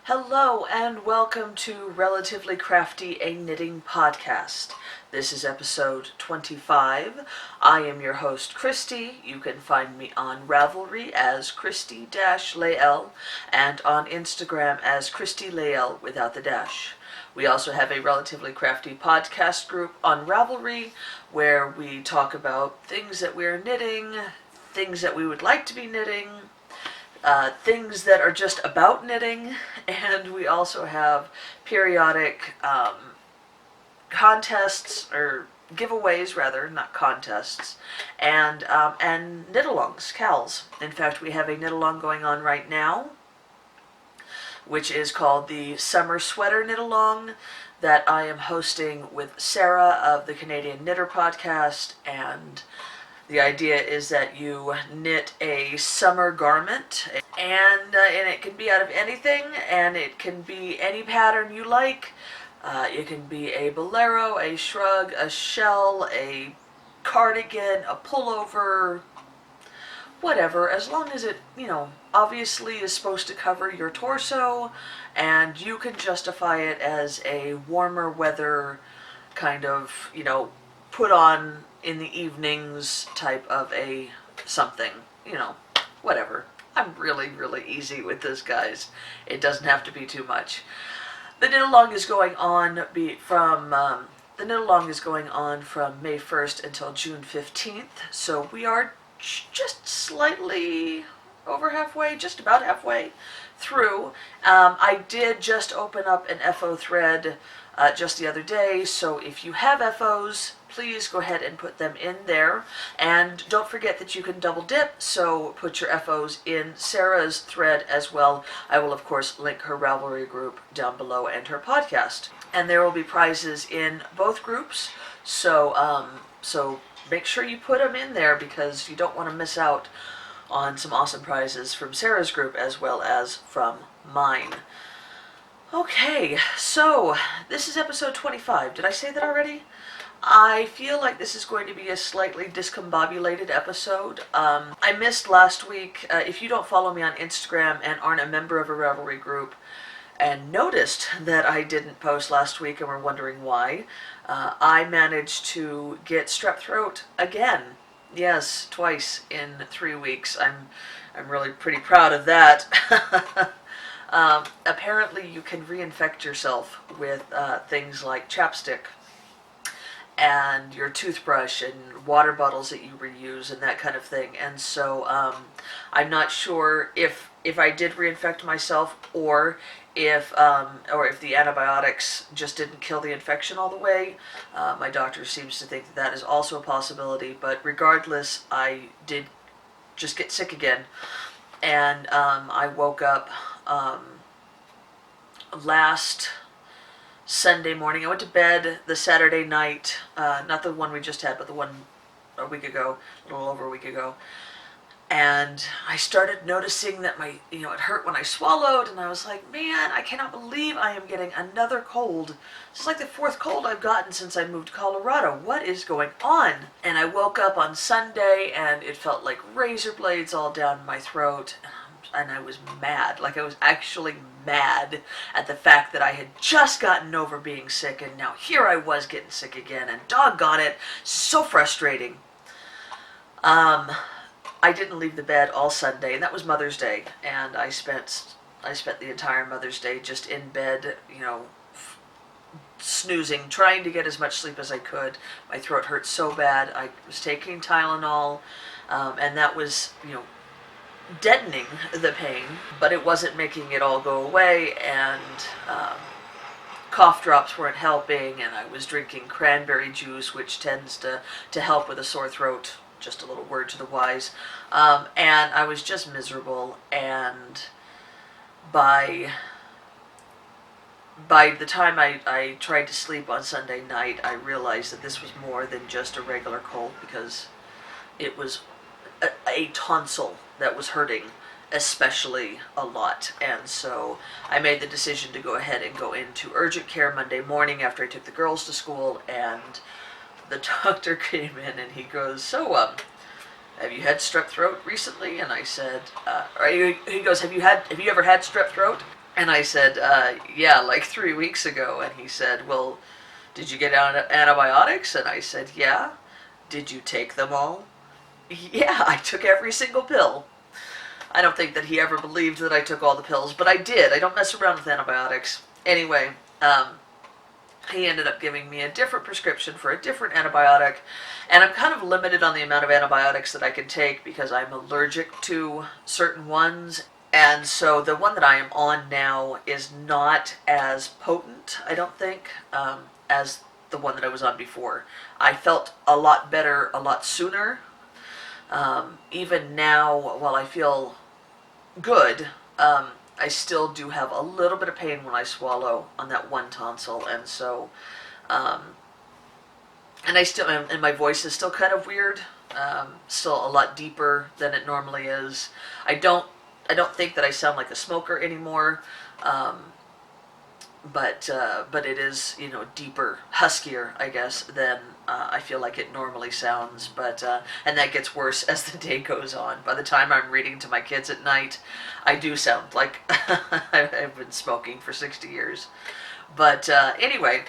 Hello and welcome to Relatively Crafty, a knitting podcast. This is episode 25. I am your host, Christy. You can find me on Ravelry as Cristi-Lael and on Instagram as Cristi-Lael without the dash. We also have a Relatively Crafty Podcast group on Ravelry where we talk about things that we're knitting, things that we would like to be knitting, things that are just about knitting, and we also have periodic contests, or giveaways rather, not contests, and knit-alongs, KALs. In fact, we have a knit-along going on right now, which is called the Summer Sweater Knit-Along, that I am hosting with Sarah of the Canadian Knitter Podcast, and the idea is that you knit a summer garment, and it can be out of anything, and it can be any pattern you like. It can be a bolero, a shrug, a shell, a cardigan, a pullover, whatever, as long as it, obviously is supposed to cover your torso, and you can justify it as a warmer weather kind of, put on in the evenings type of a something, whatever. I'm really, really easy with this, guys. It doesn't have to be too much. The knit-along is going on from May 1st until June 15th, so we are just slightly over halfway, just about halfway through. I did just open up an FO thread just the other day, so if you have FOs, please go ahead and put them in there. And don't forget that you can double dip, so put your FOs in Sarah's thread as well. I will, of course, link her Ravelry group down below and her podcast. And there will be prizes in both groups, so make sure you put them in there because you don't want to miss out on some awesome prizes from Sarah's group as well as from mine. Okay, so this is episode 25. Did I say that already? I feel like this is going to be a slightly discombobulated episode. I missed last week. If you don't follow me on Instagram and aren't a member of a Ravelry group and noticed that I didn't post last week and were wondering why, I managed to get strep throat again. Yes, twice in 3 weeks. I'm really pretty proud of that. Apparently you can reinfect yourself with things like chapstick and your toothbrush and water bottles that you reuse and that kind of thing. And so I'm not sure if I did reinfect myself or if the antibiotics just didn't kill the infection all the way. My doctor seems to think that is also a possibility, but regardless, I did just get sick again. And I woke up last Sunday morning. I went to bed the Saturday night, not the one we just had, but the one a little over a week ago. And I started noticing that it hurt when I swallowed, and I was like, man, I cannot believe I am getting another cold. This is like the 4th cold I've gotten since I moved to Colorado. What is going on? And I woke up on Sunday, and it felt like razor blades all down my throat, and I was mad. Like, I was actually mad at the fact that I had just gotten over being sick, and now here I was getting sick again, and doggone it, so frustrating. I didn't leave the bed all Sunday, and that was Mother's Day, and I spent the entire Mother's Day just in bed, snoozing, trying to get as much sleep as I could. My throat hurt so bad. I was taking Tylenol, and that was, deadening the pain, but it wasn't making it all go away, and cough drops weren't helping, and I was drinking cranberry juice, which tends to help with a sore throat. Just a little word to the wise. And I was just miserable, and by the time I tried to sleep on Sunday night, I realized that this was more than just a regular cold, because it was a tonsil that was hurting especially a lot. And so I made the decision to go ahead and go into urgent care Monday morning after I took the girls to school, and the doctor came in and he goes, so, have you had strep throat recently? And I said, he goes, have you ever had strep throat? And I said, yeah, like 3 weeks ago. And he said, well, did you get antibiotics? And I said, yeah. Did you take them all? Yeah, I took every single pill. I don't think that he ever believed that I took all the pills, but I did. I don't mess around with antibiotics. Anyway, he ended up giving me a different prescription for a different antibiotic, and I'm kind of limited on the amount of antibiotics that I can take because I'm allergic to certain ones. And so the one that I am on now is not as potent, I don't think, as the one that I was on before. I felt a lot better a lot sooner. Even now, while I feel good, I still do have a little bit of pain when I swallow on that one tonsil, and so, and my voice is still kind of weird, still a lot deeper than it normally is. I don't think that I sound like a smoker anymore, but it is, deeper, huskier, I guess, than I feel like it normally sounds. But and that gets worse as the day goes on. By the time I'm reading to my kids at night, I do sound like I've been smoking for 60 years. But anyway,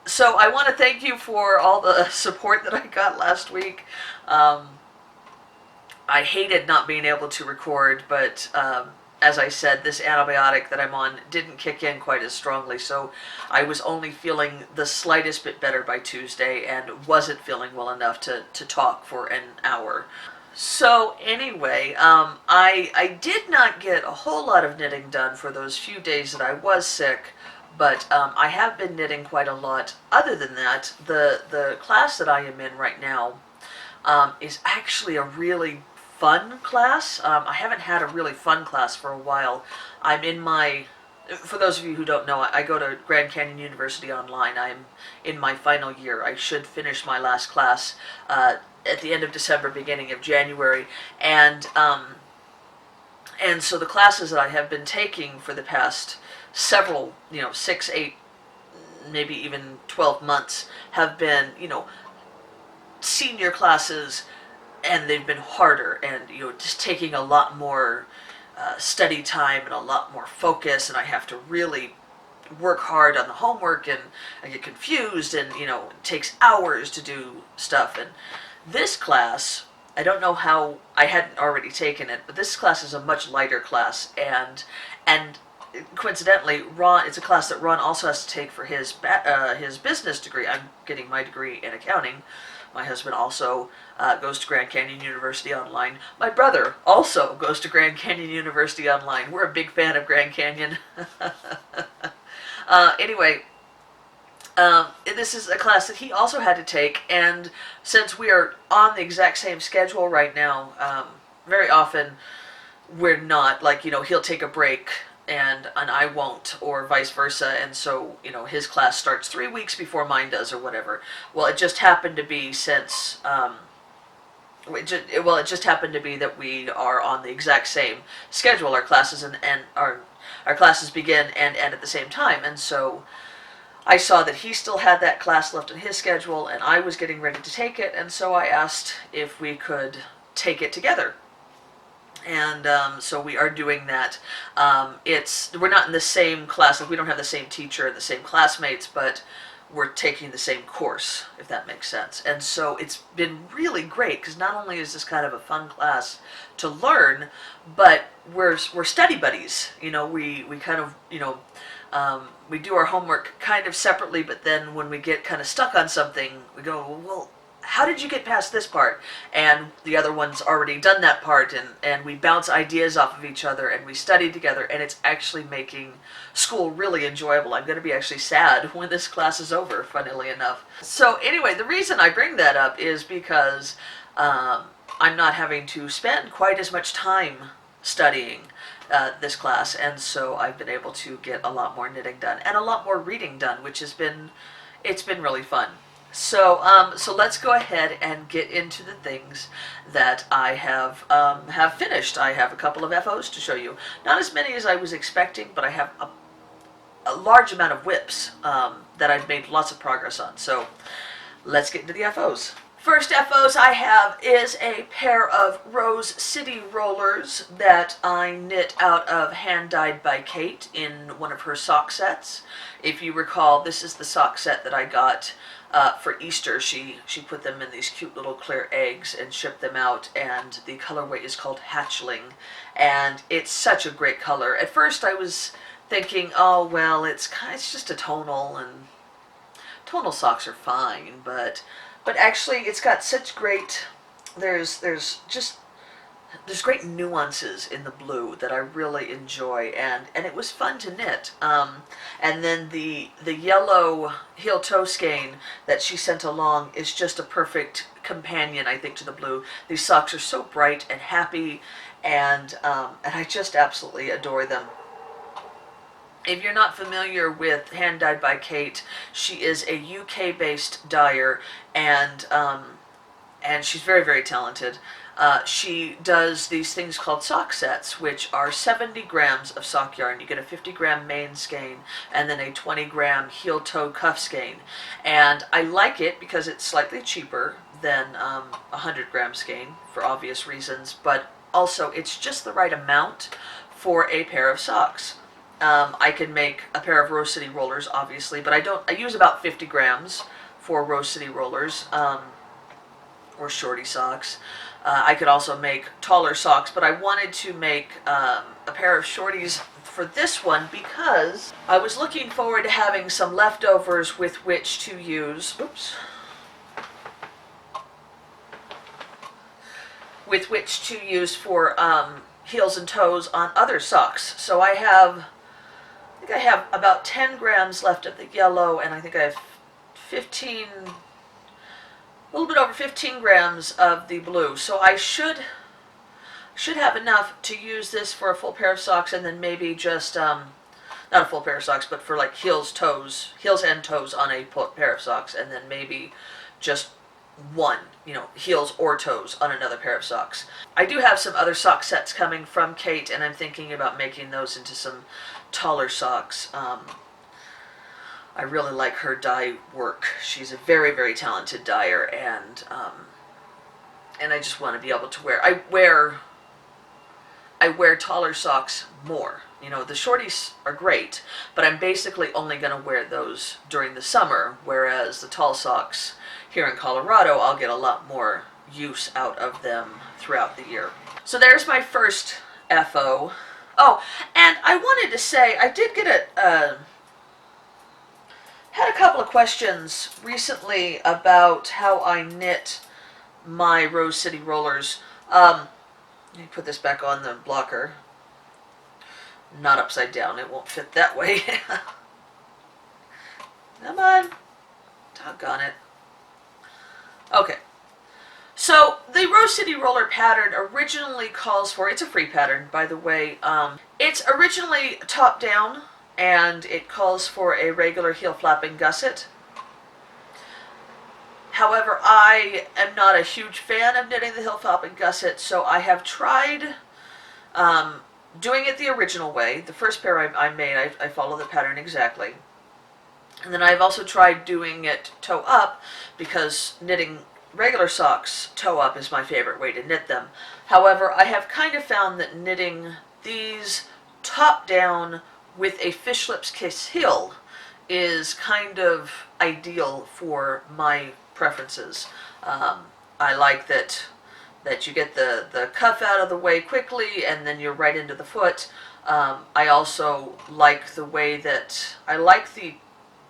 so I want to thank you for all the support that I got last week. I hated not being able to record, but as I said, this antibiotic that I'm on didn't kick in quite as strongly, so I was only feeling the slightest bit better by Tuesday and wasn't feeling well enough to talk for an hour. So anyway, I did not get a whole lot of knitting done for those few days that I was sick, but I have been knitting quite a lot. Other than that, the class that I am in right now is actually a really fun class. I haven't had a really fun class for a while. I'm in for those of you who don't know, I go to Grand Canyon University online. I'm in my final year. I should finish my last class at the end of December, beginning of January, and so the classes that I have been taking for the past several, 6, 8, maybe even 12 months have been, senior classes, and they've been harder, and just taking a lot more study time and a lot more focus, and I have to really work hard on the homework, and I get confused, and it takes hours to do stuff. And this class, I don't know how I hadn't already taken it, but this class is a much lighter class, and coincidentally, it's a class that Ron also has to take for his business degree. I'm getting my degree in accounting. My husband also goes to Grand Canyon University Online. My brother also goes to Grand Canyon University Online. We're a big fan of Grand Canyon. Anyway, this is a class that he also had to take, and since we are on the exact same schedule right now, very often we're not, like, he'll take a break and I won't, or vice versa, and so, his class starts 3 weeks before mine does, or whatever. Well, it just happened to be it just happened to be that we are on the exact same schedule. Our classes and our classes begin and end at the same time, and so I saw that he still had that class left in his schedule, and I was getting ready to take it, and so I asked if we could take it together. And so we are doing that. We're not in the same class, like we don't have the same teacher and the same classmates, but we're taking the same course, if that makes sense. And so it's been really great, because not only is this kind of a fun class to learn, but we're study buddies. We kind of, we do our homework kind of separately, but then when we get kind of stuck on something, we go, well, how did you get past this part? And the other one's already done that part, and we bounce ideas off of each other, and we study together, and it's actually making school really enjoyable. I'm going to be actually sad when this class is over, funnily enough. So anyway, the reason I bring that up is because I'm not having to spend quite as much time studying this class, and so I've been able to get a lot more knitting done and a lot more reading done, which it's been really fun. So let's go ahead and get into the things that I have finished. I have a couple of FOs to show you. Not as many as I was expecting, but I have a large amount of whips that I've made lots of progress on. So let's get into the FOs. First FOs I have is a pair of Rose City rollers that I knit out of Hand Dyed by Kate in one of her sock sets. If you recall, this is the sock set that I got for Easter. She put them in these cute little clear eggs and shipped them out, and the colorway is called Hatchling, and it's such a great color. At first I was thinking, oh well, it's just a tonal, and tonal socks are fine, but actually it's got such great, there's great nuances in the blue that I really enjoy, and it was fun to knit. And then the yellow heel toe skein that she sent along is just a perfect companion, I think, to the blue. These socks are so bright and happy, and I just absolutely adore them. If you're not familiar with Hand Dyed by Kate, she is a UK-based dyer, and she's very, very talented. She does these things called sock sets, which are 70 grams of sock yarn. You get a 50-gram main skein and then a 20-gram heel-toe cuff skein. And I like it because it's slightly cheaper than a 100-gram skein for obvious reasons, but also it's just the right amount for a pair of socks. I can make a pair of Rose City rollers, obviously, but I use about 50 grams for Rose City rollers, or shorty socks. I could also make taller socks, but I wanted to make a pair of shorties for this one because I was looking forward to having some leftovers with which to use, for heels and toes on other socks. So I think I have about 10 grams left of the yellow, and I think I have a little bit over 15 grams of the blue. So I should have enough to use this for a full pair of socks, and then maybe just, not a full pair of socks, but for like heels and toes on a pair of socks, and then maybe just one, heels or toes on another pair of socks. I do have some other sock sets coming from Kate, and I'm thinking about making those into some taller socks. I really like her dye work. She's a very, very talented dyer, and I just want to be able to wear. I wear taller socks more. The shorties are great, but I'm basically only going to wear those during the summer, whereas the tall socks here in Colorado, I'll get a lot more use out of them throughout the year. So there's my first FO. Oh, and I wanted to say, I did get had a couple of questions recently about how I knit my Rose City rollers. Let me put this back on the blocker. Not upside down, it won't fit that way. Come on. Doggone it. Okay. So the Rose City roller pattern originally calls for, it's a free pattern, by the way. It's originally top down, and it calls for a regular heel flapping gusset. However, I am not a huge fan of knitting the heel flapping gusset, so I have tried doing it the original way. The first pair I made, I follow the pattern exactly. And then I've also tried doing it toe up, because knitting regular socks toe up is my favorite way to knit them. However, I have kind of found that knitting these top down with a fish lips kiss heel is kind of ideal for my preferences. I like that you get the cuff out of the way quickly, and then you're right into the foot. I also like the way that I like the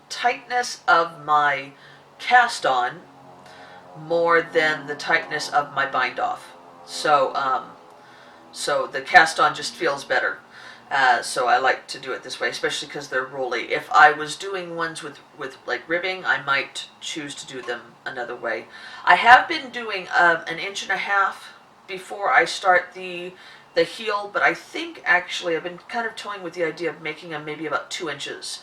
tightness of my cast on more than the tightness of my bind off. So the cast on just feels better. So I like to do it this way, especially because they're rolly. If I was doing ones with like ribbing, I might choose to do them another way. I have been doing 1.5 inches before I start the heel, but I think actually I've been kind of toying with the idea of making them maybe about 2 inches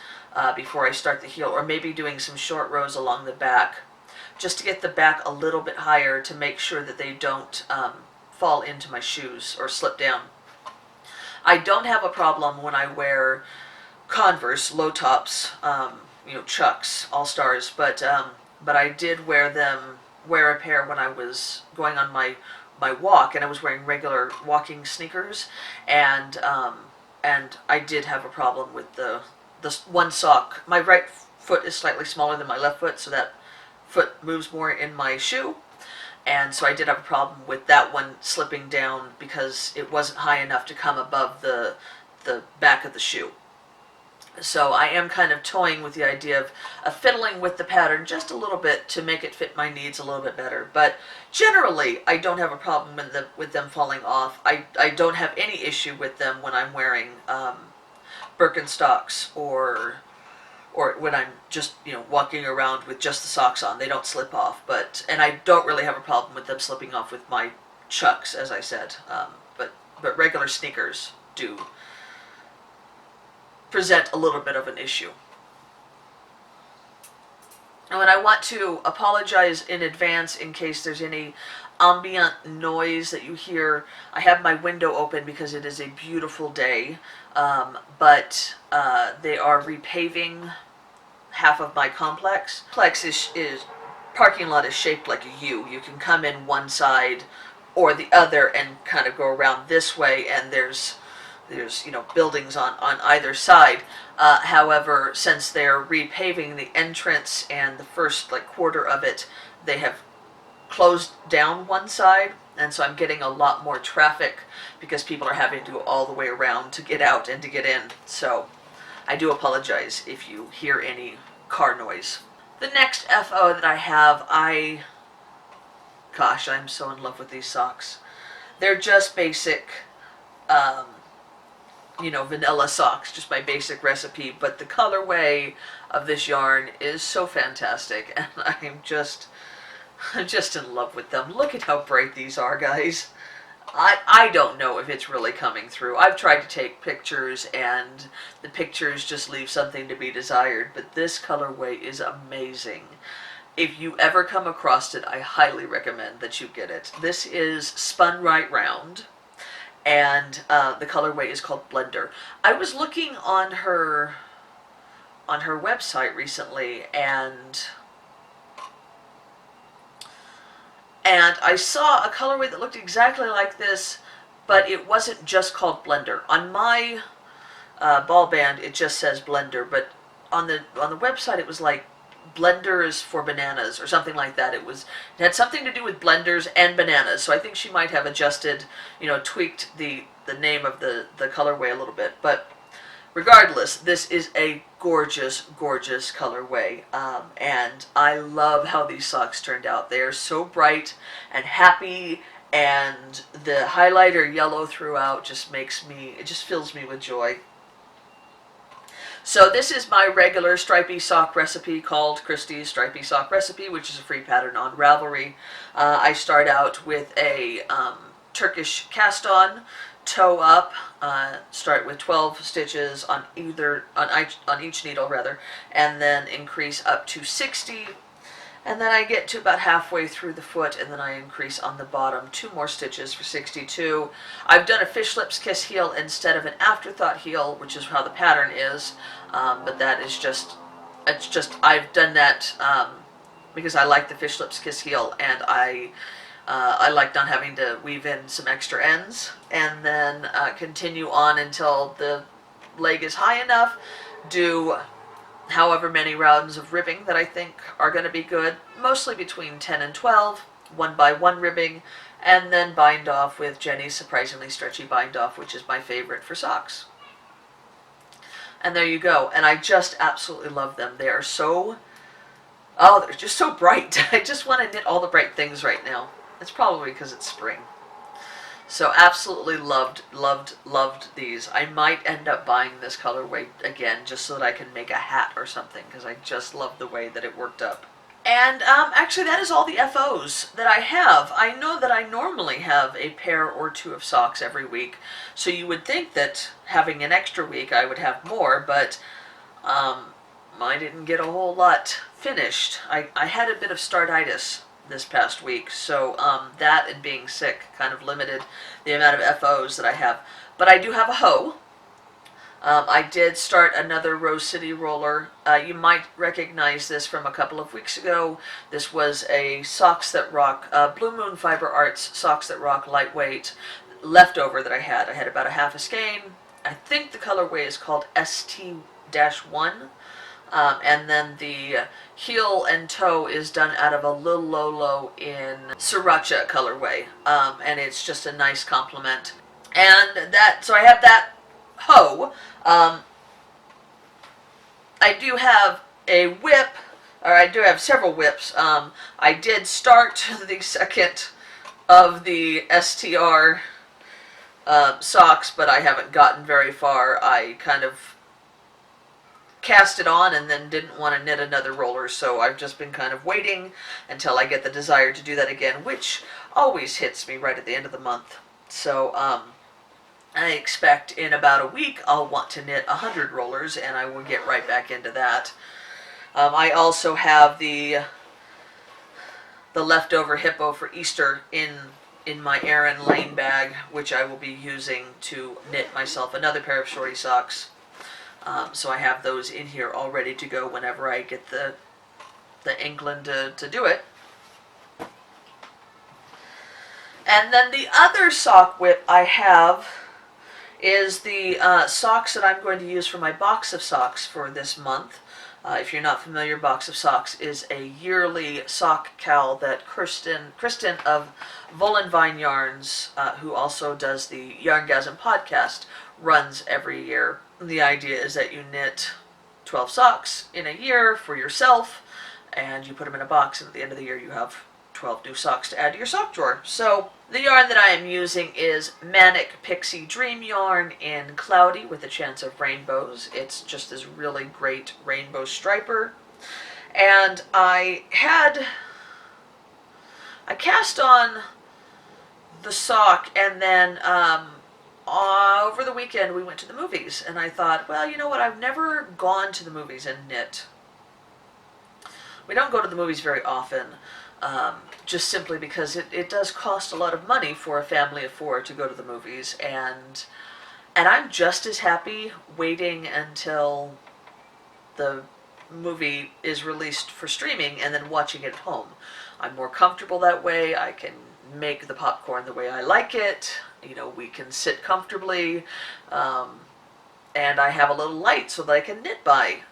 before I start the heel, or maybe doing some short rows along the back, just to get the back a little bit higher to make sure that they don't fall into my shoes or slip down. I don't have a problem when I wear Converse low tops, Chucks, All Stars, but I did wear them wear a pair when I was going on my walk, and I was wearing regular walking sneakers, and I did have a problem with the one sock. My right foot is slightly smaller than my left foot, so that foot moves more in my shoe, and so I did have a problem with that one slipping down because it wasn't high enough to come above the back of the shoe. So I am kind of toying with the idea of fiddling with the pattern just a little bit to make it fit my needs a little bit better. But generally, I don't have a problem with them falling off. I don't have any issue with them when I'm wearing Birkenstocks or when I'm just, walking around with just the socks on. They don't slip off. And I don't really have a problem with them slipping off with my Chucks, as I said. But regular sneakers do present a little bit of an issue. And I want to apologize in advance in case there's any ambient noise that you hear. I have my window open because it is a beautiful day, but they are repaving half of my complex. Parking lot is shaped like a U. You can come in one side or the other and kind of go around this way, and there's buildings on either side. However, since they're repaving the entrance and the first quarter of it, they have closed down one side, and so I'm getting a lot more traffic because people are having to go all the way around to get out and to get in. So I do apologize if you hear any car noise. The next FO that I have, gosh, I'm so in love with these socks. They're just basic vanilla socks, just my basic recipe, but the colorway of this yarn is so fantastic, and I'm just in love with them. Look at how bright these are, guys. I don't know if it's really coming through. I've tried to take pictures, and the pictures just leave something to be desired, but this colorway is amazing. If you ever come across it, I highly recommend that you get it. This is spun right round, and the colorway is called Blender. I was looking on her website recently, and I saw a colorway that looked exactly like this, but it wasn't just called Blender. On my ball band, it just says Blender, but on the website, it was like blenders for bananas or something like that. It had something to do with blenders and bananas, so I think she might have adjusted, tweaked the name of the colorway a little bit. But regardless, this is a gorgeous, gorgeous colorway, and I love how these socks turned out. They are so bright and happy, and the highlighter yellow throughout just fills me with joy. So this is my regular stripy sock recipe called Christy's Stripy Sock Recipe, which is a free pattern on Ravelry. I start out with a Turkish cast-on, toe up, start with 12 stitches on each needle rather, and then increase up to 60. And then I get to about halfway through the foot, and then I increase on the bottom 2 more stitches for 62. I've done a fish lips kiss heel instead of an afterthought heel, which is how the pattern is, but that is I've done that because I like the fish lips kiss heel, and I like not having to weave in some extra ends, and then continue on until the leg is high enough, do however many rounds of ribbing that I think are going to be good, mostly between 10 and 12, 1x1 ribbing, and then bind off with Jenny's surprisingly stretchy bind off, which is my favorite for socks. And there you go, and I just absolutely love them. They are they're just so bright. I just want to knit all the bright things right now. It's probably because it's spring. So absolutely loved these. I might end up buying this colorway again just so that I can make a hat or something, because I just love the way that it worked up. And actually that is all the FOs that I have. I know that I normally have a pair or 2 of socks every week, so you would think that having an extra week I would have more, but I didn't get a whole lot finished. I had a bit of startitis this past week, so that and being sick kind of limited the amount of FOs that I have. But I do have a hoe. I did start another Rose City roller. You might recognize this from a couple of weeks ago. This was a Socks That Rock, Blue Moon Fiber Arts Socks That Rock lightweight leftover that I had. I had about a half a skein. I think the colorway is called ST-1. And then the heel and toe is done out of a Lil Lolo in Sriracha colorway. And it's just a nice complement. And so I have that hoe. I do have a whip, or I do have several whips. I did start the second of the STR socks, but I haven't gotten very far. I kind of cast it on and then didn't want to knit another roller, so I've just been kind of waiting until I get the desire to do that again, which always hits me right at the end of the month. So I expect in about a week I'll want to knit 100 rollers, and I will get right back into that. I also have the leftover Hippo for Easter in my Erin Lane bag, which I will be using to knit myself another pair of shorty socks. So I have those in here all ready to go whenever I get the inkling to do it. And then the other sock whip I have is the socks that I'm going to use for my box of socks for this month. If you're not familiar, Box of Socks is a yearly sock KAL that Kristen of Volenvine Yarns, who also does the Yarngasm podcast, runs every year. The idea is that you knit 12 socks in a year for yourself, and you put them in a box, and at the end of the year you have 12 new socks to add to your sock drawer. So the yarn that I am using is Manic Pixie Dream yarn in Cloudy with a Chance of Rainbows. It's just this really great rainbow striper. And I cast on the sock, and then over the weekend we went to the movies, and I thought, well, you know what, I've never gone to the movies and knit. We don't go to the movies very often. Just simply because it does cost a lot of money for a family of four to go to the movies, and I'm just as happy waiting until the movie is released for streaming and then watching it at home. I'm more comfortable that way. I can make the popcorn the way I like it. You know, we can sit comfortably, and I have a little light so that I can knit by.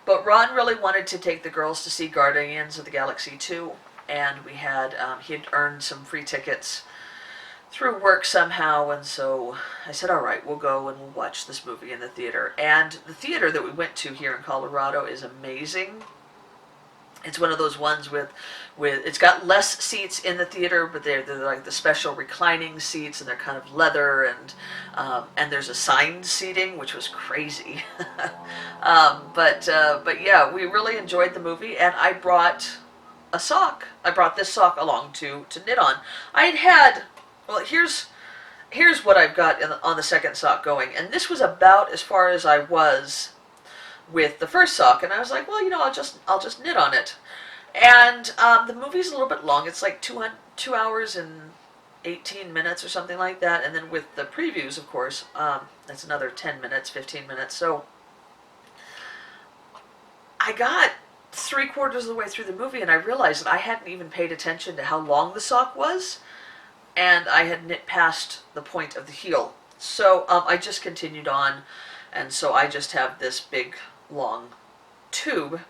But Ron really wanted to take the girls to see Guardians of the Galaxy 2, and he had earned some free tickets through work somehow, and so I said, all right, we'll go and we'll watch this movie in the theater. And the theater that we went to here in Colorado is amazing. It's one of those ones with it's got less seats in the theater, but they're like the special reclining seats, and they're kind of leather, and there's assigned seating, which was crazy. But yeah, we really enjoyed the movie, and I brought a sock. I brought this sock along to knit on. Well, here's what I've got on the second sock going, and this was about as far as I was with the first sock, and I was like, well, you know, I'll just knit on it. And the movie's a little bit long. It's like 2 hours and 18 minutes or something like that, and then with the previews, of course, that's another 10 minutes, 15 minutes. So I got 3/4 of the way through the movie, and I realized that I hadn't even paid attention to how long the sock was, and I had knit past the point of the heel. So I just continued on, and so I just have this big long tube.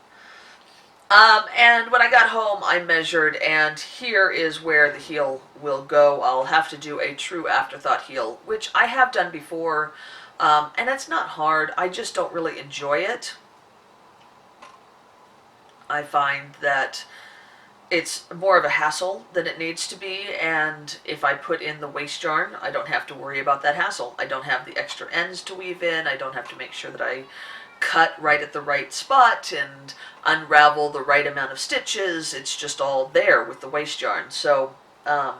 And when I got home, I measured, and here is where the heel will go. I'll have to do a true afterthought heel, which I have done before, and it's not hard. I just don't really enjoy it. I find that it's more of a hassle than it needs to be, and if I put in the waste yarn, I don't have to worry about that hassle. I don't have the extra ends to weave in. I don't have to make sure that I cut right at the right spot and unravel the right amount of stitches. It's just all there with the waste yarn. So I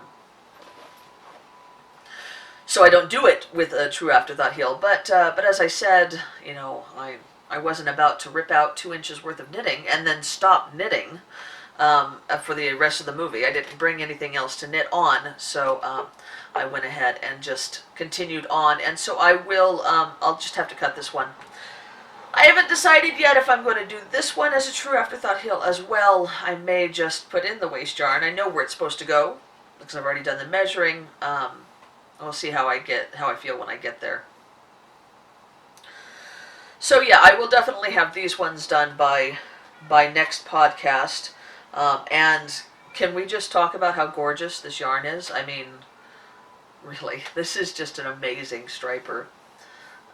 don't do it with a true afterthought heel. But as I said, you know, I wasn't about to rip out 2 inches worth of knitting and then stop knitting. for the rest of the movie. I didn't bring anything else to knit on, so I went ahead and just continued on. And so I will, I'll just have to cut this one. I haven't decided yet if I'm going to do this one as a true afterthought heel as well. I may just put in the waist jar, and I know where it's supposed to go because I've already done the measuring. We'll see how I feel when I get there. So yeah, I will definitely have these ones done by next podcast. And can we just talk about how gorgeous this yarn is? I mean, really, this is just an amazing striper.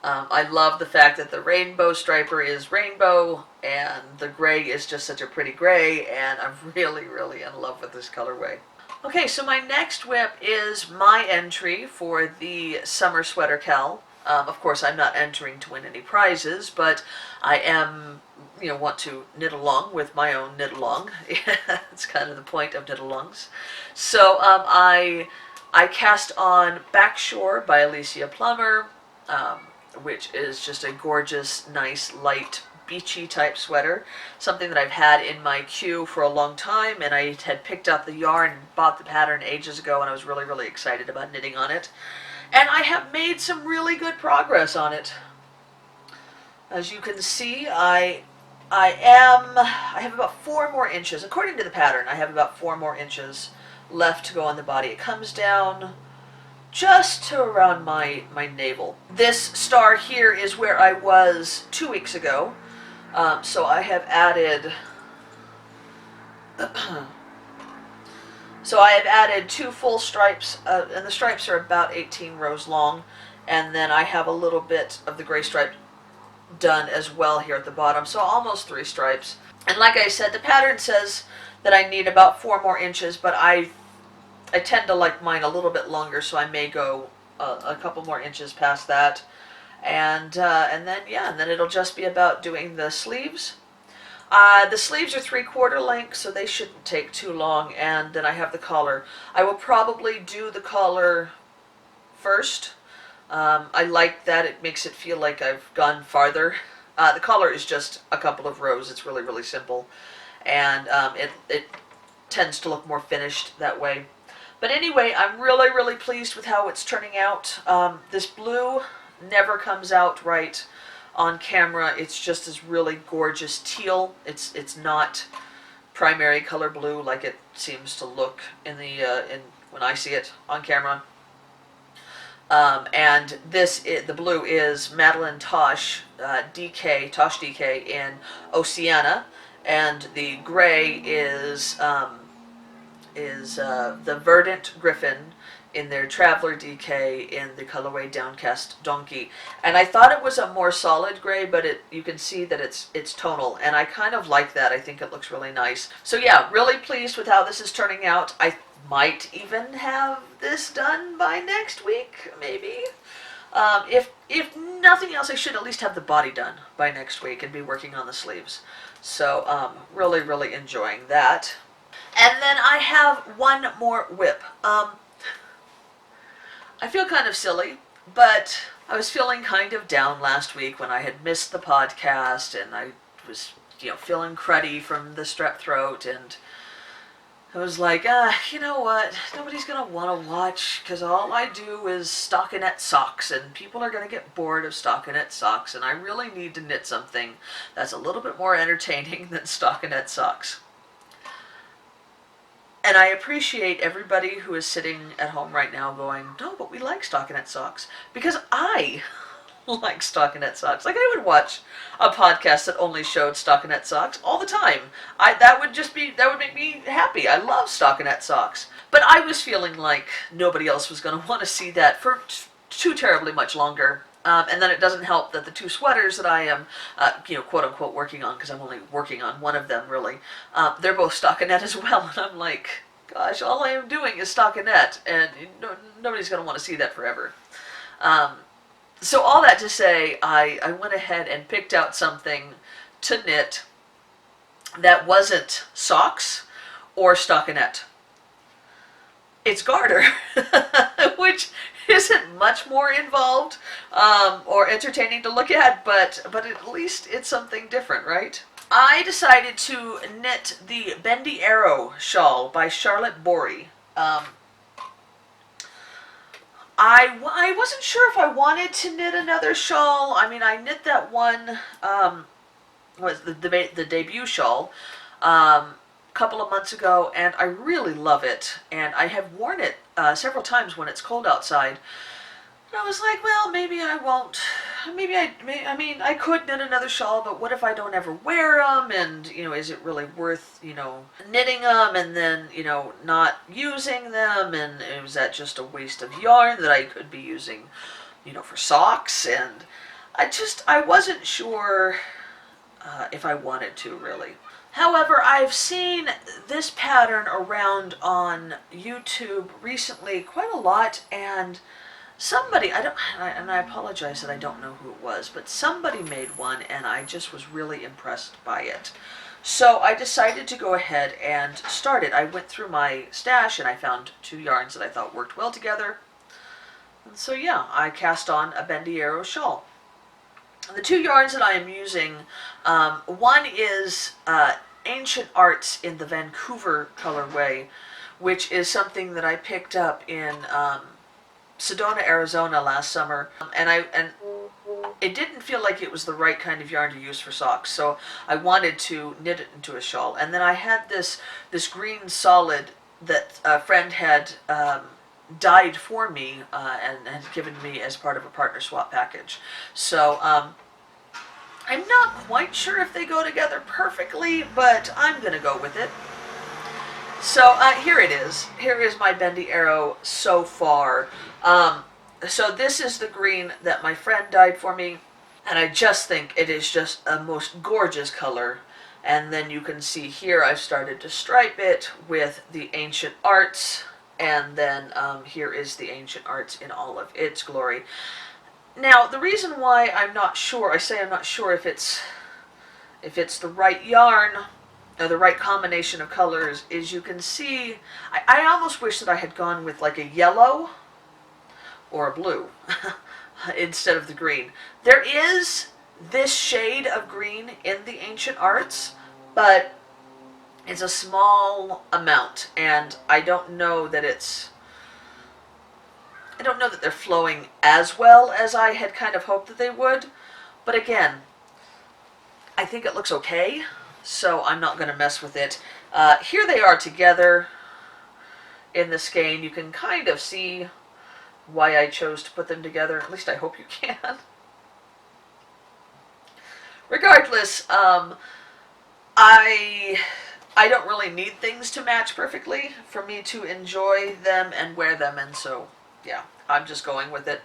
I love the fact that the rainbow striper is rainbow, and the gray is just such a pretty gray, and I'm really, really in love with this colorway. Okay, so my next whip is my entry for the summer sweater KAL. Of course, I'm not entering to win any prizes, but I am, want to knit along with my own knit along. It's kind of the point of knit alongs. So I cast on Backshore by Alicia Plummer, which is just a gorgeous, nice, light, beachy type sweater. Something that I've had in my queue for a long time, and I had picked up the yarn and bought the pattern ages ago, and I was really, really excited about knitting on it. And I have made some really good progress on it. As you can see, I have about 4 more inches. According to the pattern, I have about 4 more inches left to go on the body. It comes down just to around my navel. This star here is where I was 2 weeks ago. So I have added... So I have added 2 full stripes, and the stripes are about 18 rows long, and then I have a little bit of the gray stripe done as well here at the bottom, so almost 3 stripes. And like I said, the pattern says that I need about 4 more inches, but I tend to like mine a little bit longer, so I may go a couple more inches past that, and then it'll just be about doing the sleeves. The sleeves are 3/4 length, so they shouldn't take too long, and then I have the collar. I will probably do the collar first. I like that. It makes it feel like I've gone farther. The collar is just a couple of rows. It's really, really simple, and it tends to look more finished that way. But anyway, I'm really, really pleased with how it's turning out. This blue never comes out right on camera. It's just this really gorgeous teal. It's not primary color blue like it seems to look in when I see it on camera. And the blue is Madeline Tosh DK in Oceana, and the gray is the Verdant Griffin in their Traveler DK in the colorway Downcast Donkey. And I thought it was a more solid gray, but you can see that it's tonal, and I kind of like that. I think it looks really nice. So yeah, really pleased with how this is turning out. I might even have this done by next week, maybe. If nothing else, I should at least have the body done by next week and be working on the sleeves. So really, really enjoying that. And then I have one more whip. I feel kind of silly, but I was feeling kind of down last week when I had missed the podcast, and I was, feeling cruddy from the strep throat, and I was like, you know what, nobody's going to want to watch, because all I do is stockinette socks, and people are going to get bored of stockinette socks, and I really need to knit something that's a little bit more entertaining than stockinette socks. And I appreciate everybody who is sitting at home right now going, no, but we like stockinette socks. Because I like stockinette socks. Like, I would watch a podcast that only showed stockinette socks all the time. That would make me happy. I love stockinette socks. But I was feeling like nobody else was going to want to see that for too terribly much longer. And then it doesn't help that the 2 sweaters that I am, quote unquote working on, because I'm only working on one of them really, they're both stockinette as well. And I'm like, gosh, all I am doing is stockinette, and nobody's going to want to see that forever. So all that to say, I went ahead and picked out something to knit that wasn't socks or stockinette. It's garter, which isn't much more involved or entertaining to look at, but at least it's something different, right? I decided to knit the Bendy Arrow shawl by Charlotte Bory. I wasn't sure if I wanted to knit another shawl. I mean, I knit that one, was the debut shawl, a couple of months ago, and I really love it. And I have worn it several times when it's cold outside. And I was like, well, maybe I won't. I mean, I could knit another shawl, but what if I don't ever wear them? And, is it really worth, knitting them and then, not using them? And was that just a waste of yarn that I could be using, for socks? And I wasn't sure if I wanted to, really. However, I've seen this pattern around on YouTube recently quite a lot, and somebody, and I apologize that I don't know who it was, but somebody made one, and I just was really impressed by it. So I decided to go ahead and start it. I went through my stash, and I found 2 yarns that I thought worked well together. And so yeah, I cast on a Bendy Arrow shawl. The 2 yarns that I am using, one is Ancient Arts in the Vancouver colorway, which is something that I picked up in Sedona, Arizona last summer, and it didn't feel like it was the right kind of yarn to use for socks, so I wanted to knit it into a shawl. And then I had this green solid that a friend had dyed for me and had given me as part of a partner swap package. So I'm not quite sure if they go together perfectly, but I'm gonna go with it. So here it is. Here is my Bendy Arrow so far. So this is the green that my friend dyed for me, and I just think it is just a most gorgeous color. And then you can see here I've started to stripe it with the Ancient Arts, and then here is the Ancient Arts in all of its glory. Now, the reason why I'm not sure, I say I'm not sure if it's the right yarn or the right combination of colors, is you can see, I almost wish that I had gone with like a yellow or a blue instead of the green. There is this shade of green in the Ancient Arts, but it's a small amount, and I don't know that they're flowing as well as I had kind of hoped that they would. But again, I think it looks okay, so I'm not going to mess with it. Here they are together in the skein. You can kind of see why I chose to put them together. At least I hope you can. Regardless, I don't really need things to match perfectly for me to enjoy them and wear them, and so yeah, I'm just going with it.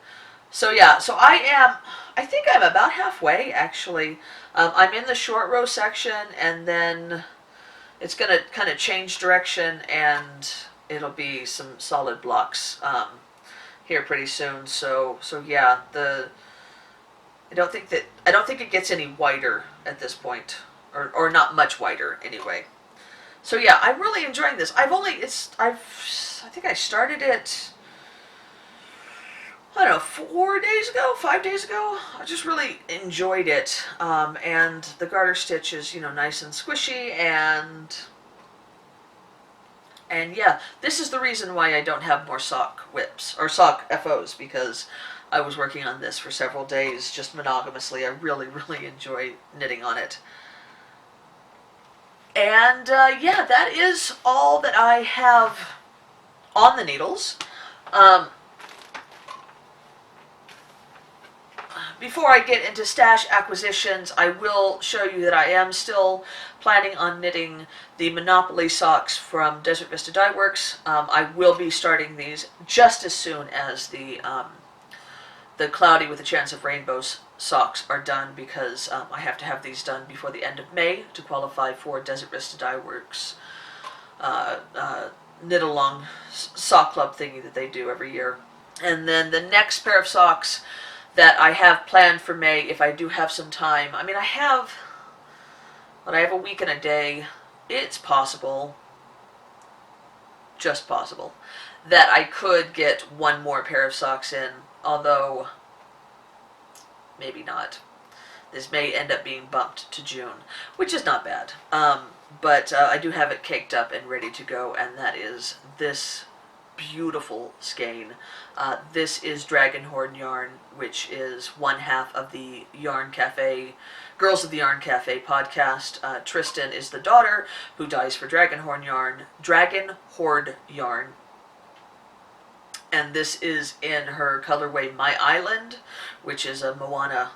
So yeah, so I think I'm about halfway, actually. I'm in the short row section, and then it's going to kind of change direction, and it'll be some solid blocks here pretty soon. So yeah, I don't think it gets any wider at this point, or not much wider anyway. So yeah, I'm really enjoying this. I think I started it, I don't know, 4 days ago, 5 days ago. I just really enjoyed it. And the garter stitch is, nice and squishy, and yeah, this is the reason why I don't have more sock whips, or sock FOs, because I was working on this for several days, just monogamously. I really, really enjoy knitting on it. And yeah, that is all that I have on the needles. Before I get into stash acquisitions, I will show you that I am still planning on knitting the Monopoly socks from Desert Vista Dye Works. I will be starting these just as soon as the Cloudy with a Chance of Rainbows socks are done, because I have to have these done before the end of May to qualify for Desert Vista Dye Works knit-along sock club thingy that they do every year. And then the next pair of socks that I have planned for May, if I do have some time. I mean, I have a week and a day. It's possible, just possible, that I could get one more pair of socks in, although maybe not. This may end up being bumped to June, which is not bad. But I do have it caked up and ready to go, and that is this beautiful skein. This is Dragonhorn yarn, which is one half of the Yarn Cafe, Girls of the Yarn Cafe podcast. Tristan is the daughter who dyes for Dragonhorn yarn. And this is in her colorway My Island, which is a Moana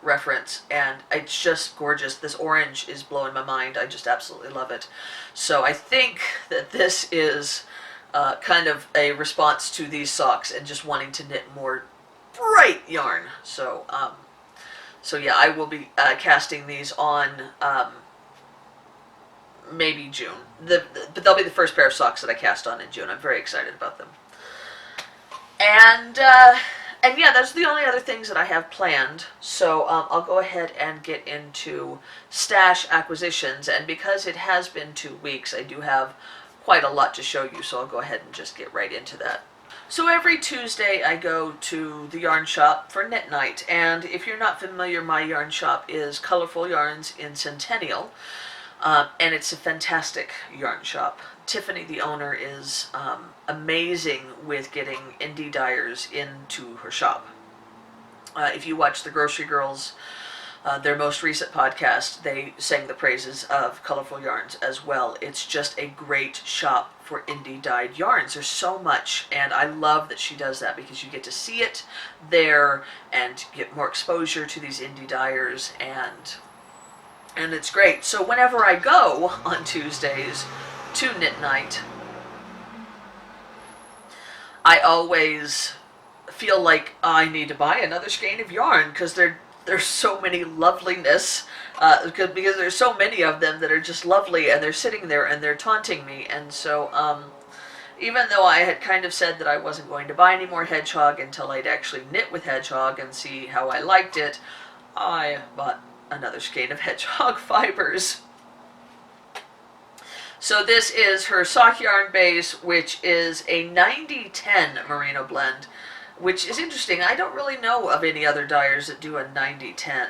reference, and it's just gorgeous. This orange is blowing my mind. I just absolutely love it. So I think that this is kind of a response to these socks and just wanting to knit more bright yarn. So yeah, I will be casting these on maybe June. But they'll be the first pair of socks that I cast on in June. I'm very excited about them. And yeah, those are the only other things that I have planned. So I'll go ahead and get into stash acquisitions. And because it has been 2 weeks, I do have quite a lot to show you. So I'll go ahead and just get right into that. So every Tuesday I go to the yarn shop for knit night. And if you're not familiar, my yarn shop is Colorful Yarns in Centennial. And it's a fantastic yarn shop. Tiffany, the owner, is amazing with getting indie dyers into her shop. If you watch the Grocery Girls, their most recent podcast, they sang the praises of Colorful Yarns as well. It's just a great shop for indie dyed yarns. There's so much, and I love that she does that because you get to see it there and get more exposure to these indie dyers, and it's great. So whenever I go on Tuesdays to knit night, I always feel like I need to buy another skein of yarn because there's so many loveliness, because there's so many of them that are just lovely, and they're sitting there and they're taunting me. And so even though I had kind of said that I wasn't going to buy any more Hedgehog until I'd actually knit with Hedgehog and see how I liked it, I bought another skein of Hedgehog fibers. So this is her sock yarn base, which is a 90-10 merino blend, which is interesting. I don't really know of any other dyers that do a 90-10.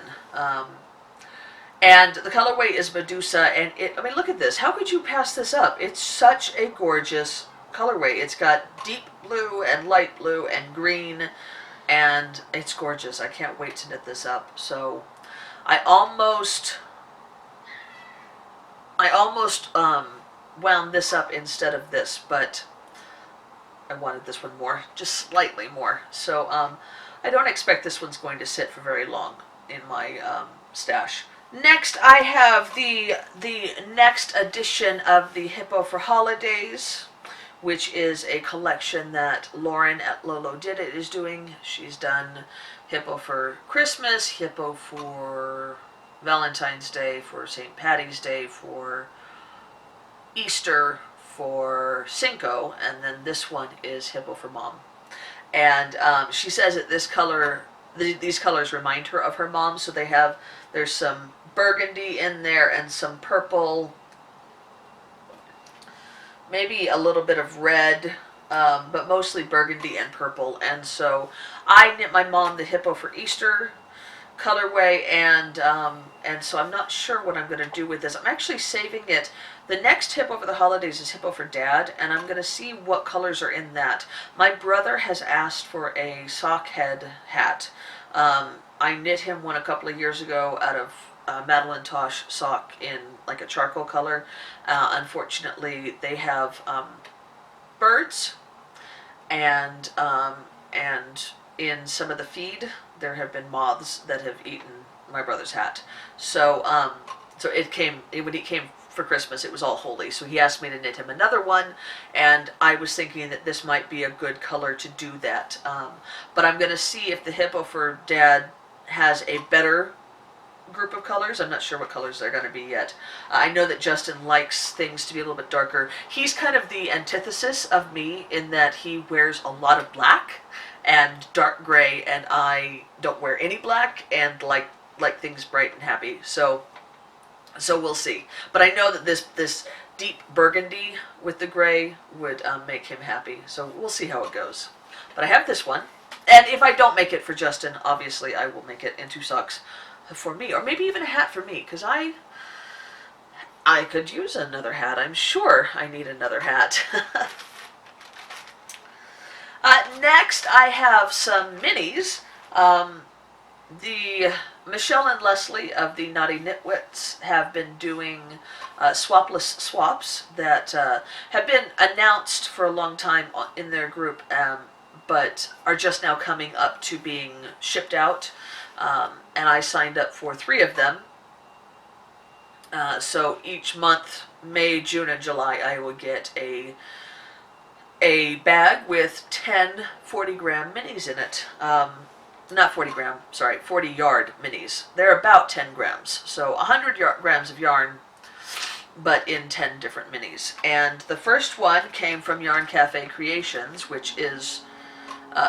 And the colorway is Medusa, and I mean, look at this. How could you pass this up? It's such a gorgeous colorway. It's got deep blue and light blue and green, and it's gorgeous. I can't wait to knit this up. So I almost wound this up instead of this, but I wanted this one more, just slightly more. So I don't expect this one's going to sit for very long in my stash. Next, I have the next edition of the Hippo for Holidays, which is a collection that Lauren at Lolo Did It is doing. She's done Hippo for Christmas, Hippo for Valentine's Day, for St. Patty's Day, for Easter, for Cinco, and then this one is Hippo for Mom. And she says that this color, these colors remind her of her mom. So there's some burgundy in there and some purple, maybe a little bit of red, but mostly burgundy and purple. And so I knit my mom the Hippo for Easter colorway, and so I'm not sure what I'm going to do with this. I'm actually saving it. The next Hippo for the holidays is Hippo for Dad, and I'm going to see what colors are in that. My brother has asked for a sock head hat. I knit him one a couple of years ago out of Madeline Tosh sock in like a charcoal color. Unfortunately, they have birds, and in some of the feed there have been moths that have eaten my brother's hat. So when he came for Christmas, it was all holy. So he asked me to knit him another one, and I was thinking that this might be a good color to do that. But I'm going to see if the Hippo for Dad has a better group of colors. I'm not sure what colors they're going to be yet. I know that Justin likes things to be a little bit darker. He's kind of the antithesis of me in that he wears a lot of black and dark gray, and I don't wear any black and like things bright and happy. So we'll see. But I know that this deep burgundy with the gray would make him happy. So we'll see how it goes. But I have this one. And if I don't make it for Justin, obviously I will make it into socks for me, or maybe even a hat for me, because I could use another hat. I'm sure I need another hat. Next, I have some minis. The Michelle and Leslie of the Naughty Nitwits have been doing swapless swaps that have been announced for a long time in their group, but are just now coming up to being shipped out. And I signed up for 3 of them. So each month, May, June, and July, I will get a bag with 10 40-gram minis in it. Not 40 gram, sorry, 40 yard minis. They're about 10 grams. So 100 grams of yarn, but in 10 different minis. And the first one came from Yarn Cafe Creations, which is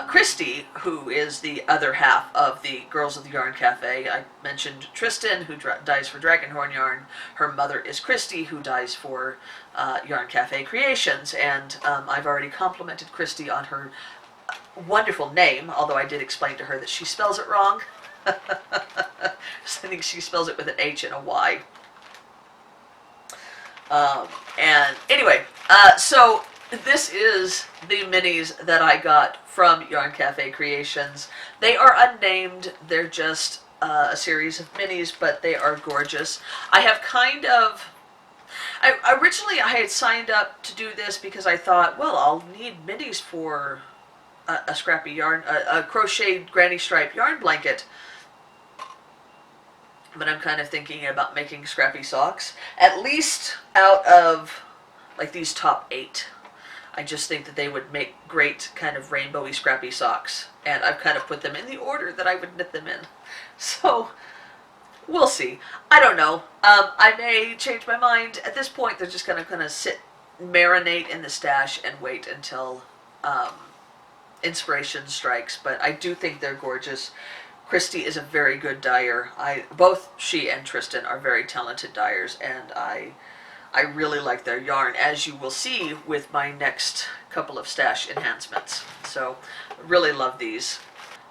Christy, who is the other half of the Girls of the Yarn Cafe. I mentioned Tristan, who dyes for Dragonhorn Yarn. Her mother is Christy, who dyes for Yarn Cafe Creations. And I've already complimented Christy on her wonderful name, although I did explain to her that she spells it wrong. I think she spells it with an H and a Y. And anyway, so this is the minis that I got from Yarn Cafe Creations. They are unnamed. They're just a series of minis, but they are gorgeous. I have originally I had signed up to do this because I thought, well, I'll need minis for a scrappy yarn, a crocheted granny stripe yarn blanket. But I'm kind of thinking about making scrappy socks, at least out of like these top 8. I just think that they would make great kind of rainbowy scrappy socks, and I've kind of put them in the order that I would knit them in. So we'll see. I don't know. I may change my mind. At this point, they're just going to kind of sit, marinate in the stash, and wait until inspiration strikes. But I do think they're gorgeous. Christy is a very good dyer. Both she and Tristan are very talented dyers, and I really like their yarn, as you will see with my next couple of stash enhancements. So, really love these.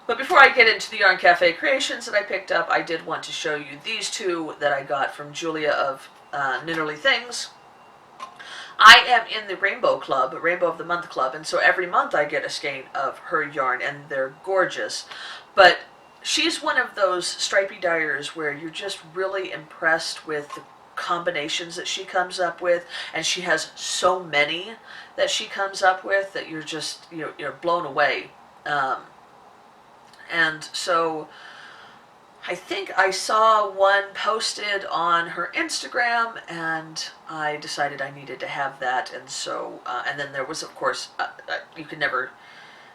But before I get into the Yarn Cafe creations that I picked up, I did want to show you these 2 that I got from Julia of Knitterly Things. I am in the Rainbow Club, Rainbow of the Month Club, and so every month I get a skein of her yarn, and they're gorgeous. But she's one of those stripey dyers where you're just really impressed with the combinations that she comes up with, and she has so many that she comes up with that you're just you're blown away. And so I think I saw one posted on her Instagram, and I decided I needed to have that. And so and then there was, of course, you can never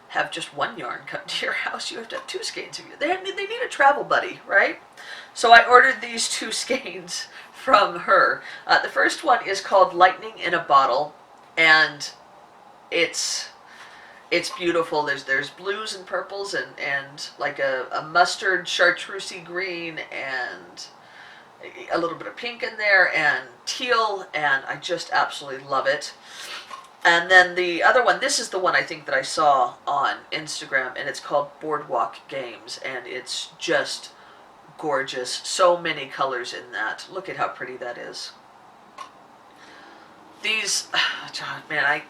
have just one yarn come to your house. You have to have 2 skeins of you. They need a travel buddy, right? So I ordered these 2 skeins from her. The first one is called Lightning in a Bottle, and it's beautiful. There's blues and purples and like a mustard chartreusey green and a little bit of pink in there and teal, and I just absolutely love it. And then the other one, this is the one I think that I saw on Instagram, and it's called Boardwalk Games, and it's just gorgeous. So many colors in that. Look at how pretty that is. These, man,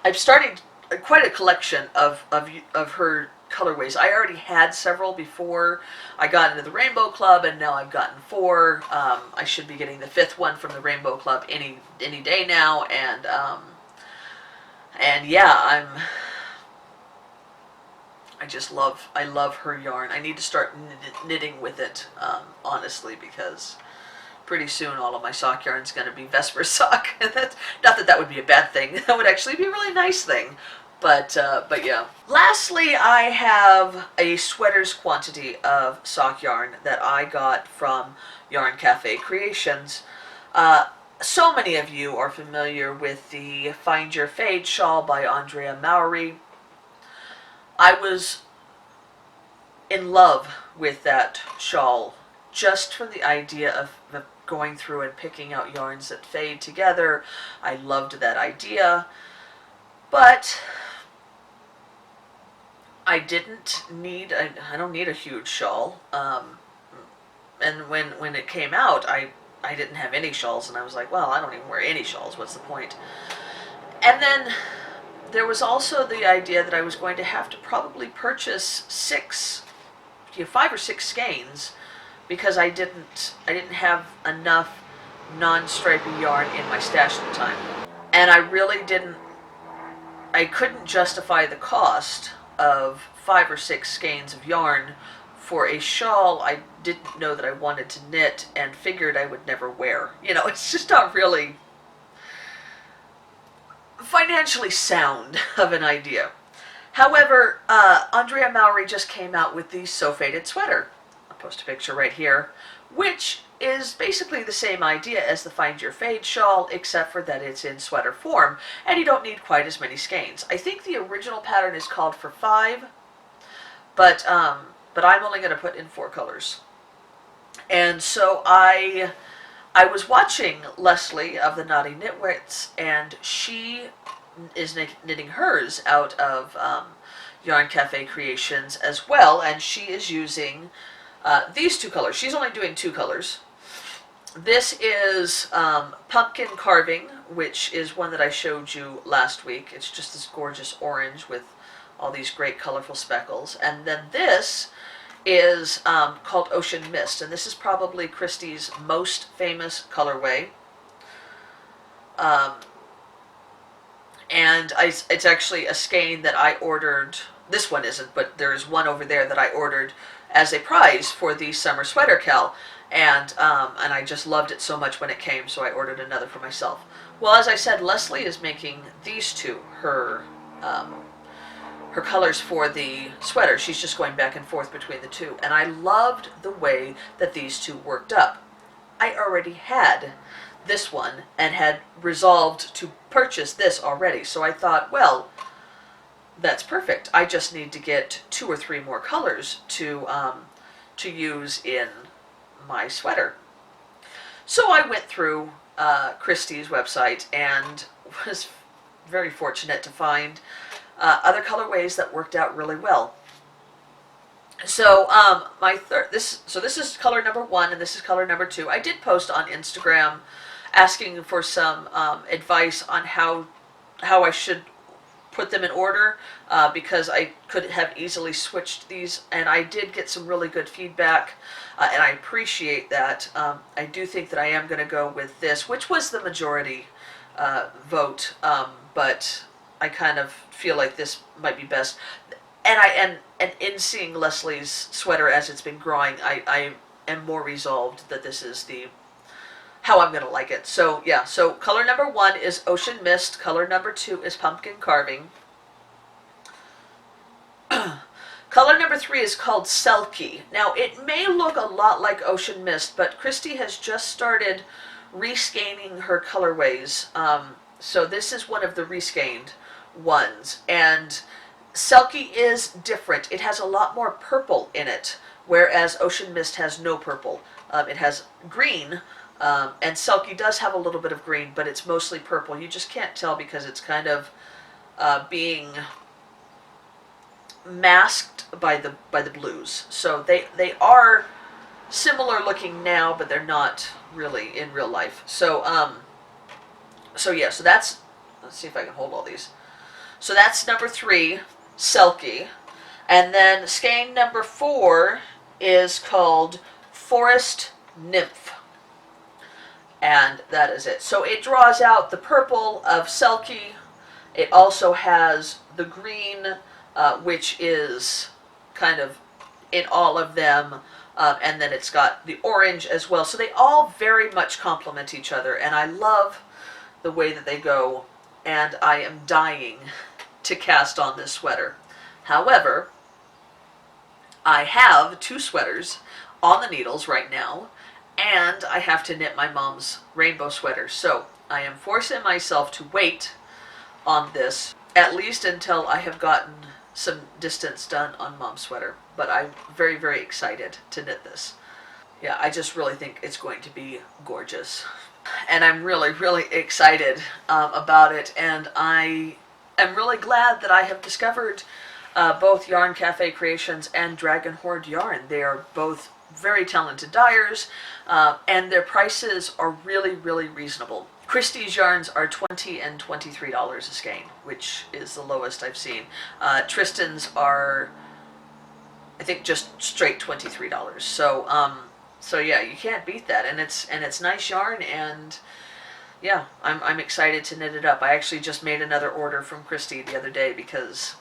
I've started quite a collection of her colorways. I already had several before I got into the Rainbow Club, and now I've gotten 4. I should be getting the 5th one from the Rainbow Club any day now, and yeah, I love her yarn. I need to start knitting with it, honestly, because pretty soon all of my sock yarn is going to be Vesper sock. Not that would be a bad thing. That would actually be a really nice thing. But yeah. Lastly, I have a sweater's quantity of sock yarn that I got from Yarn Cafe Creations. So many of you are familiar with the Find Your Fade shawl by Andrea Mowry. I was in love with that shawl just from the idea of going through and picking out yarns that fade together. I loved that idea, but I don't need a huge shawl. and when it came out, I didn't have any shawls, and I was like, well, I don't even wear any shawls. What's the point? And then there was also the idea that I was going to have to probably purchase 5 or 6 skeins, because I didn't have enough non-stripy yarn in my stash at the time. And I couldn't justify the cost of 5 or 6 skeins of yarn for a shawl I didn't know that I wanted to knit and figured I would never wear. It's just not really financially sound of an idea. However, Andrea Mowry just came out with the So Faded sweater. I'll post a picture right here, which is basically the same idea as the Find Your Fade shawl, except for that it's in sweater form, and you don't need quite as many skeins. I think the original pattern is called for 5, but I'm only going to put in 4 colors. And so I was watching Leslie of the Naughty Knitwits, and she is knitting hers out of Yarn Cafe Creations as well, and she is using these 2 colors. She's only doing 2 colors. This is Pumpkin Carving, which is one that I showed you last week. It's just this gorgeous orange with all these great colorful speckles. And then this is called Ocean Mist, and this is probably Christy's most famous colorway. And it's actually a skein that I ordered. This one isn't, but there's one over there that I ordered as a prize for the summer sweater KAL, and I just loved it so much when it came, so I ordered another for myself. Well, as I said, Leslie is making these 2 her colors for the sweater. She's just going back and forth between the 2, and I loved the way that these 2 worked up. I already had this one and had resolved to purchase this already, so I thought, well, that's perfect. I just need to get 2 or 3 more colors to use in my sweater. So I went through Christy's website and was very fortunate to find other colorways that worked out really well. So this is color number 1, and this is color number 2. I did post on Instagram asking for some advice on how I should put them in order, because I could have easily switched these, and I did get some really good feedback, and I appreciate that. I do think that I am going to go with this, which was the majority vote, but I kind of feel like this might be best. And in seeing Leslie's sweater as it's been growing, I am more resolved that this is how I'm going to like it. So yeah, so color number 1 is Ocean Mist, color number 2 is Pumpkin Carving. Color number 3 is called Selkie. Now, it may look a lot like Ocean Mist, but Christy has just started reskeining her colorways. So this is one of the reskeined ones, and Selkie is different. It has a lot more purple in it, whereas Ocean Mist has no purple. It has green, and Selkie does have a little bit of green, but it's mostly purple. You just can't tell because it's kind of being masked by the blues. So they are similar looking now, but they're not really in real life. So yeah, so that's, let's see if I can hold all these. So that's number 3, Selkie. And then skein number 4 is called Forest Nymph. And that is it. So it draws out the purple of Selkie. It also has the green, which is kind of in all of them. And then it's got the orange as well. So they all very much complement each other. And I love the way that they go. And I am dying to cast on this sweater. However, I have 2 sweaters on the needles right now, and I have to knit my mom's rainbow sweater. So I am forcing myself to wait on this, at least until I have gotten some distance done on mom's sweater. But I'm very, very excited to knit this. Yeah, I just really think it's going to be gorgeous. And I'm really, really excited about it, and I am really glad that I have discovered both Yarn Cafe Creations and Dragon Horde Yarn. They are both very talented dyers, and their prices are really, really reasonable. Christie's yarns are $20 and $23 a skein, which is the lowest I've seen. Tristan's are, I think, just straight $23. So yeah, you can't beat that, and it's nice yarn, and yeah, I'm excited to knit it up. I actually just made another order from Christy the other day because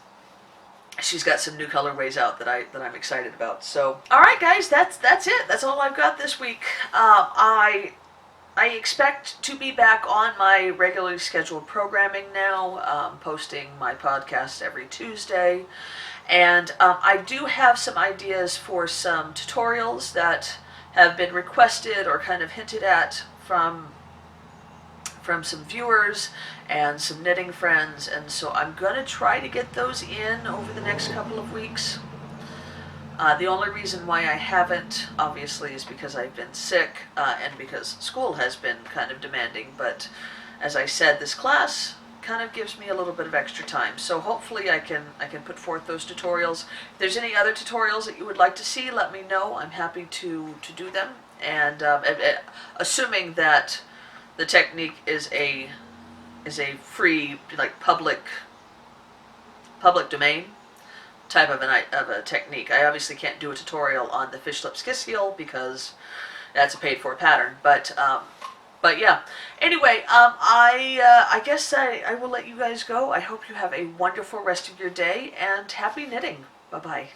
she's got some new colorways out that I'm excited about. So, all right, guys, that's it. That's all I've got this week. I expect to be back on my regularly scheduled programming now, posting my podcast every Tuesday. And I do have some ideas for some tutorials that have been requested or kind of hinted at from some viewers and some knitting friends. And so I'm going to try to get those in over the next couple of weeks. The only reason why I haven't, obviously, is because I've been sick and because school has been kind of demanding. But as I said, this class kind of gives me a little bit of extra time. So hopefully I can put forth those tutorials. If there's any other tutorials that you would like to see, let me know. I'm happy to do them. And assuming that the technique is a free, like, public domain type of a technique. I obviously can't do a tutorial on the fish lip skiss heel because that's a paid for pattern. But yeah. Anyway, I guess I will let you guys go. I hope you have a wonderful rest of your day, and happy knitting. Bye bye.